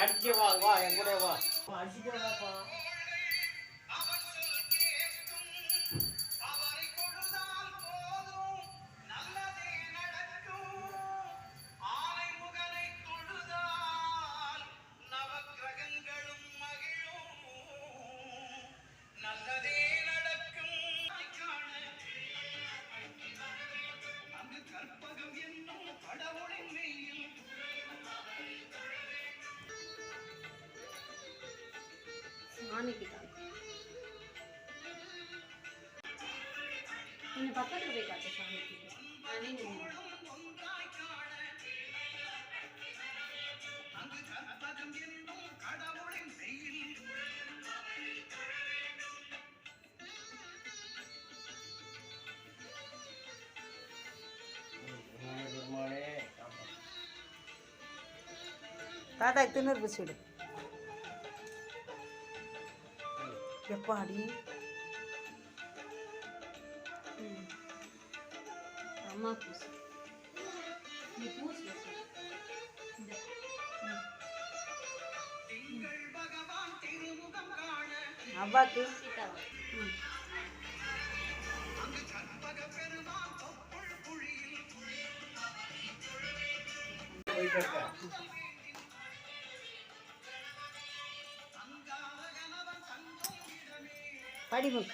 அடிச்சு வா வா என் கூட வா அடிச்சுட்டே வாப்பா. கொஞ்சம் பக்கத்தில் போய் காட்டு சாமிக்கு. தாத்தா தின்னூறு பிடிச்சிடு எப்பாடி அம்மா பூசு நீ பூசு அவ்வாக்கு படிமுக்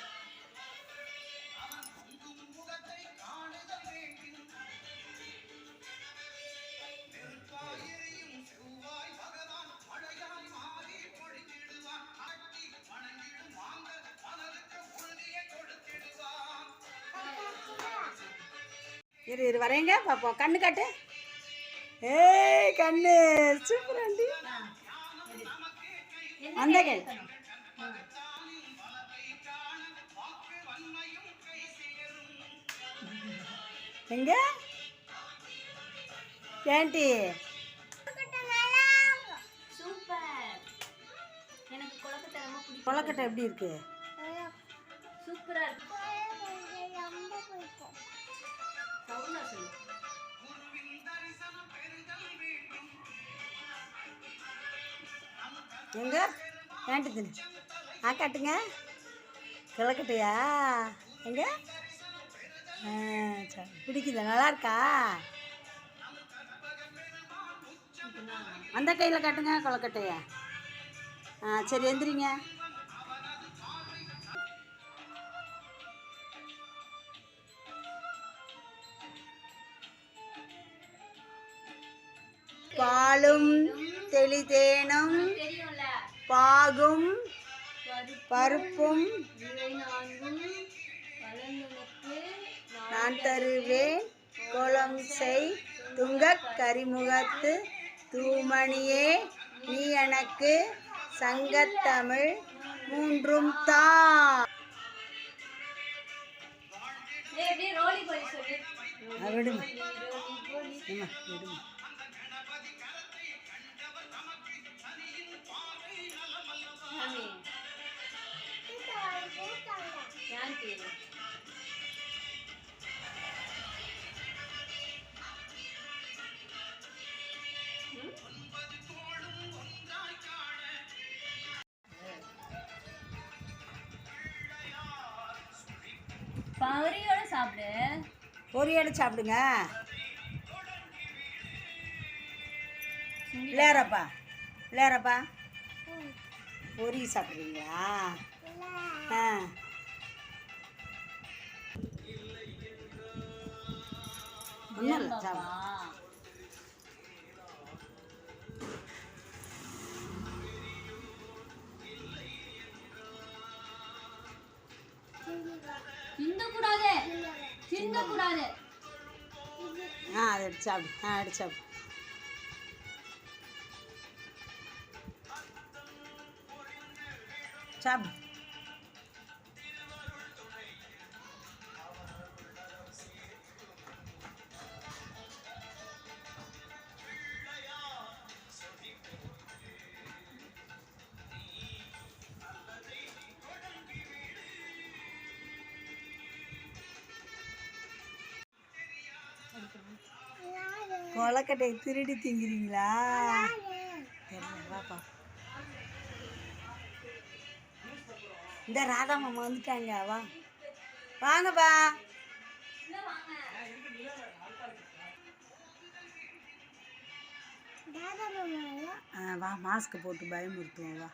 இரு வரேங்க பாப்போம். கண்ணு காட்டு. ஏய் கண்ணு சூப்பர் ஆண்டி. அந்த கேள் எங்க கேண்டி சூப்பர். எனக்கு கொலக்கட்டை ரொம்ப பிடிக்கும். கொலக்கட்டை எப்படி இருக்கு? சூப்பரா இருக்கு. சவுண்டா சொல்லு. எங்க கேண்டி தின்னு காட்டுங்க. கொலக்கட்டையா எங்க? சரி பிடிக்குதா? நல்லா இருக்கா? அந்த கையில் காட்டுங்க கொலக்கட்டையா. சரி எந்திரிங்க. பாலும் தெளிதேனும் பாகும் பருப்பும் நான் தருவேன் கோலம் செய் துங்கக் கரிமுகத்து தூமணியே நீ எனக்கு சங்கத்தமிழ் மூன்றும் தா. விடுங்க விடுங்க. பொரியோட சாப்பிடு. பொரியோட சாப்பிடுங்க. விளையாடுறப்பா விளையாடுறப்பா. பொரி சாப்பிட்றீங்களா? ஒன்றும் இல்லை சாப்பிடு. சிந்தக்கூடாது சிந்தக்கூடாது. அதை எடுத்து சாப்பிடு. எடுத்து சாப்பிடு. சாப்பிடு. கொலக்கட்டையை திருடி திங்கிறீங்களா? வாப்பா. இந்த ராதா மாமா வந்துட்டாங்க. வா வாங்கப்பா. வா மாஸ்க் போட்டு பயமுறுத்துவோம். வா